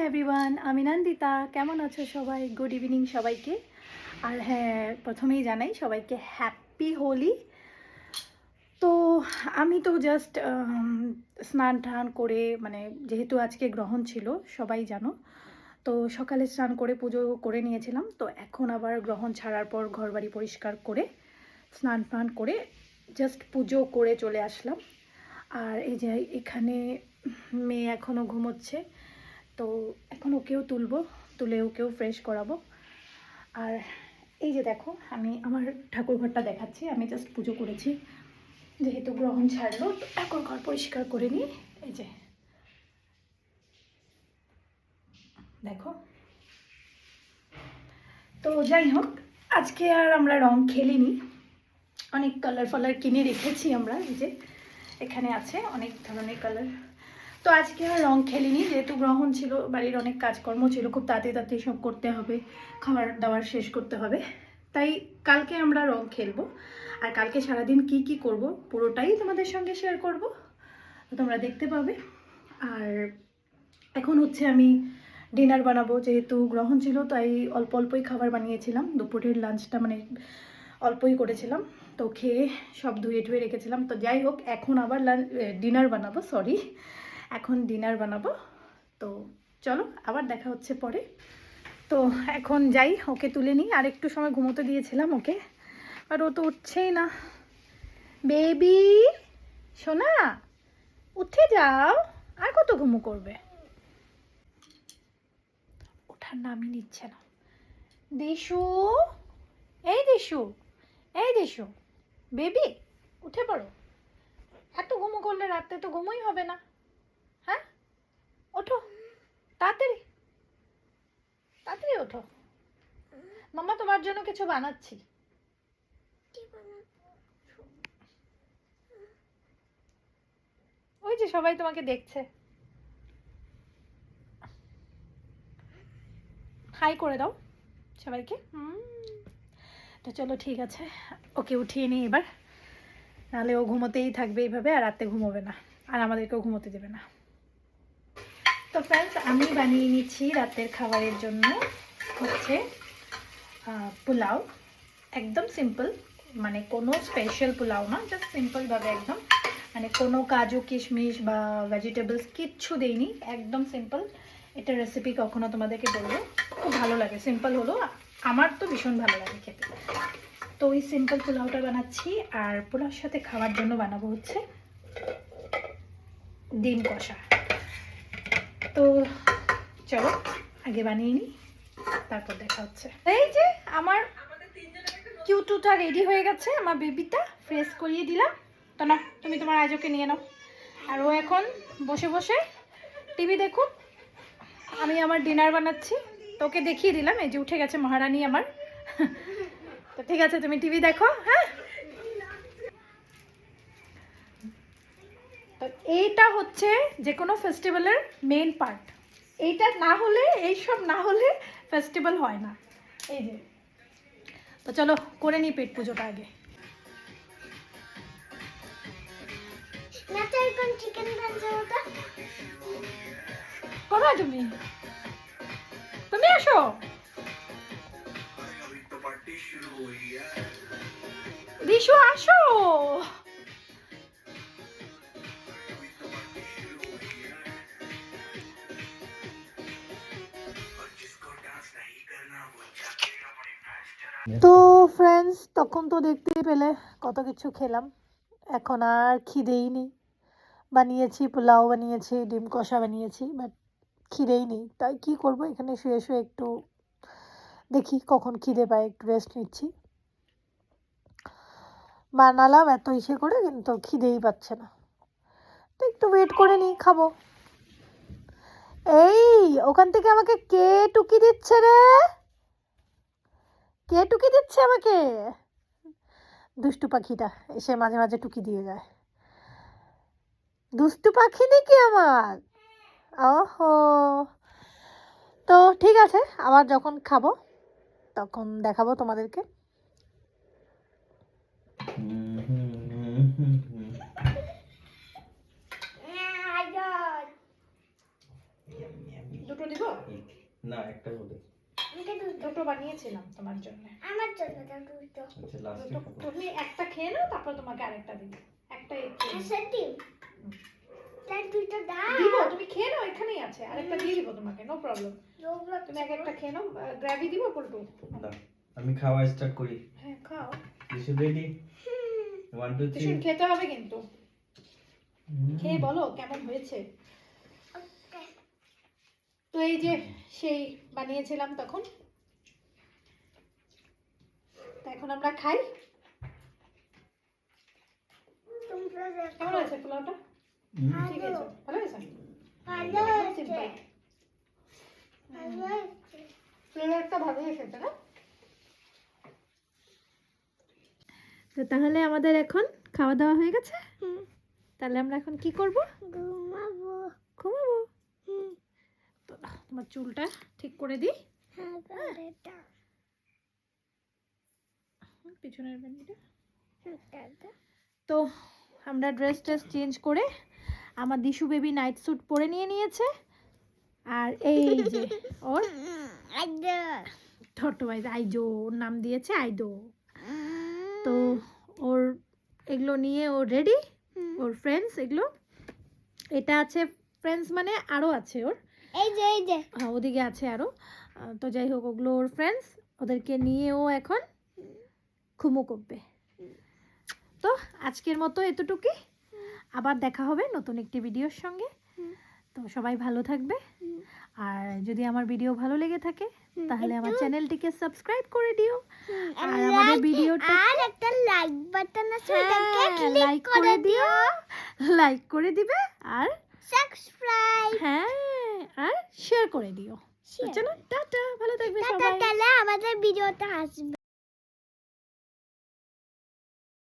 Everyone, আমি নন্দিতা। কেমন আছো সবাই? গুড ইভিনিং সবাইকে। আর হ্যাঁ, প্রথমেই জানাই সবাইকে হ্যাপি হোলি। তো আমি তো জাস্ট স্নান টান করে, মানে যেহেতু আজকে গ্রহণ ছিল সবাই জানো, তো সকালে স্নান করে পুজো করে নিয়েছিলাম। তো এখন আবার গ্রহণ ছাড়ার পর ঘরবাড়ি পরিষ্কার করে স্নান টান করে জাস্ট পুজো করে চলে আসলাম। আর এই যে এখানে মেয়ে এখনও ঘুমোচ্ছে, তো এখন ওকেও তুলে ওকেও ফ্রেশ করাবো। আর এই যে দেখো, আমি আমার ঠাকুর ঘরটা দেখাচ্ছি। আমি জাস্ট পুজো করেছি, যেহেতু গ্রহণ ছাড়লো তো ঠাকুর ঘর পরিষ্কার করে নিই। এই যে দেখো। তো যাই হোক, আজকে আর আমরা রং খেলিনি, অনেক কালার কিনে রেখেছি আমরা। এই যে এখানে আছে অনেক ধরনের কালার। তো আজকে আর রং খেলিনি, যেহেতু গ্রহণ ছিল, বাড়ির অনেক কাজকর্ম ছিল, খুব তাড়াতাড়ি সব করতে হবে, খাবার দাবার শেষ করতে হবে। তাই কালকে আমরা রং খেলবো। আর কালকে সারাদিন কি করব পুরোটাই তোমাদের সঙ্গে শেয়ার করব, তো তোমরা দেখতে পাবে। আর এখন হচ্ছে আমি ডিনার বানাবো, যেহেতু গ্রহণ ছিল তাই অল্পই খাবার বানিয়েছিলাম। দুপুরের লাঞ্চটা মানে অল্পই করেছিলাম, তো খেয়ে সব ধুয়ে রেখেছিলাম। তো যাই হোক, এখন আবার ডিনার বানাবো, এখন ডিনার বানাবো। তো চলো আবার দেখা হচ্ছে পরে। তো এখন যাই, ওকে তুলে নিই। আর একটু সময় ঘুমোতে দিয়েছিলাম ওকে, আর ও তো উঠছেই না। বেবি সোনা, উঠে যাও, আর কত ঘুমো করবে? ওঠার নামই নিচ্ছে না। দেশু, এই দেশু, বেবি উঠে পড়ো। এত ঘুমো করলে রাতে তো ঘুমোই হবে না। হ্যাঁ, ওঠো তাড়াতাড়ি, তাড়াতাড়ি ওঠো। মাম্মা তোমার জন্য কিছু বানাচ্ছি। ওই যে সবাই তোমাকে দেখছে, হাই করে দাও সবাইকে। তো চলো ঠিক আছে, ওকে উঠিয়ে নিই এবার, নাহলে ও ঘুমোতেই থাকবে এইভাবে, আর রাতে ঘুমোবে না, আর আমাদেরকেও ঘুমোতে দেবে না। তো ফ্রেন্ডস, আমি বানিয়ে নিচ্ছি রাতের খাবারের জন্য হচ্ছে পোলাও। একদম সিম্পল, মানে কোনো স্পেশাল পোলাও না, জাস্ট সিম্পলভাবে একদম, মানে কোনো কাজু কিশমিশ বা ভেজিটেবলস কিচ্ছু দেইনি, একদম সিম্পল। এটা রেসিপি কখনো তোমাদেরকে বলবো, খুব ভালো লাগে, সিম্পল হলো, আমার তো ভীষণ ভালো লাগে খেতে। তো ওই সিম্পল পোলাওটা বানাচ্ছি। আর পোলাওর সাথে খাওয়ার জন্য বানাবো হচ্ছে ডিম কষা। তো চলো আগে বানিয়ে নিই, তারপর দেখা হচ্ছে। এই যে আমার কিউটুটা রেডি হয়ে গেছে, আমার বেবিটা ফ্রেশ করিয়ে দিলাম। তো না, তুমি তোমার আজকে নিয়ে নাও। আর ও এখন বসে বসে টিভি দেখুক, আমি আমার ডিনার বানাচ্ছি। তোকে দেখিয়ে দিলাম, এই যে উঠে গেছে মহারানী আমার। তো ঠিক আছে, তুমি টিভি দেখো। হ্যাঁ, তো এইটা হচ্ছে যে কোনো ফেস্টিভ্যালের মেইন পার্ট। এইটা না হলে, এইসব না হলে ফেস্টিভ্যাল হয় না। এই যে, তো চলো করে নিই পেট পুজোটা আগে। কোথায় তুমি? তুমি আসো। দিশু আসো। তো ফ্রেন্ডস, তখন তো দেখতেই পেলে কত কিছু খেলাম, এখন আর খিদেই নেই। বানিয়েছি পোলাও, বানিয়েছি ডিম কষা বানিয়েছি, বাট খিদেই নেই। তাই কি করব, এখানে শুয়ে শুয়ে একটু দেখি কখন খিদে পায়, একটু রেস্ট নিচ্ছি। বানালাম এত ইসে করে, কিন্তু খিদেই পাচ্ছে না, তো একটু ওয়েট করে নিই, খাবো। এই ওখান থেকে আমাকে কে টুকি দিচ্ছে রে? কে টুকি দিচ্ছে আমাকে? দুষ্টু পাখিটা এসে মাঝে মাঝে টুকি দিয়ে যায়। দুষ্টু পাখি নাকি আমার? ওহো, তো ঠিক আছে, আবার যখন খাবো তখন দেখাবো তোমাদেরকে। দুটো দিব। না একটা বলে দুটো বানিয়েছিলাম তোমার জন্য। আমার জন্য দাও দুটো। আচ্ছা লাস্টে তো তুমি একটা খেয়ে নাও, তারপর তোমাকে আরেকটা দিব। একটাই খেয়ে নাও। সত্যি তাই দুটো দাও। দিব, তুমি খেয়ে নাও, এখানেই আছে। আরেকটা দিয়ে দিব তোমাকে, নো প্রবলেম। তুমি এক একটা খেয়ে নাও। গ্রেভি দিব পল্টু? দাও আমি খাওয়া স্টার্ট করি। হ্যাঁ খাও। ইসু রেডি 1 2 ভীষণ 3 খেতে হবে কিন্তু। খেয়ে বলো কেমন হয়েছে। তো এই যে সেই বানিয়েছিলাম তখন, তো এখন আমরা খাই। তোমরা কেমন হয়েছে পোলাওটা? ঠিক আছে, ভালো হয়েছে। ভালো হয়েছে। সিম্পল। ভালো হয়েছে। ফ্লেভারটা ভালো এসেছে না? তো তাহলে আমাদের এখন খাওয়া দাওয়া হয়ে গেছে। তাহলে আমরা এখন কি করব? ঘুমাবো। ঘুমাবো। তো তোমার চুলটা ঠিক করে দিই। হ্যাঁ করে দাও। পিছনের বেনিটা। দাদা তো আমরা ড্রেস চেঞ্জ করে আমার দিশু বেবি নাইট স্যুট পরে নিয়েছে। আর এই যে ওর আইডা ছোট ভাই আইজো, ওর নাম দিয়েছে আইডো। তো ওর এগুলো নিয়ে ও রেডি। ওর ফ্রেন্ডস এগুলো, এটা আছে ফ্রেন্ডস মানে আরও আছে ওর। এই যে হ্যাঁ ওদিকে আছে আরও। তো যাই হোক ওগুলো ওর ফ্রেন্ডস, ওদেরকে নিয়ে ও এখন ঘুমো করবে। তো আজকের মতো এতটুকুই। আবার দেখা হবে নতুন একটি ভিডিওর সঙ্গে। তো সবাই ভালো থাকবে। আর যদি আমার ভিডিও ভালো লেগে থাকে তাহলে আমার চ্যানেলটিকে সাবস্ক্রাইব করে দিও। আর আমাদের ভিডিওটা আর একটা লাইক বাটন আছে ওটাকে লাইক ক্লিক করে দিও। লাইক করে দিবে আর সাবস্ক্রাইব হ্যাঁ আর শেয়ার করে দিও। চলো টাটা, ভালো থাকবে সবাই। তাহলে আমাদের ভিডিওটা আসবে।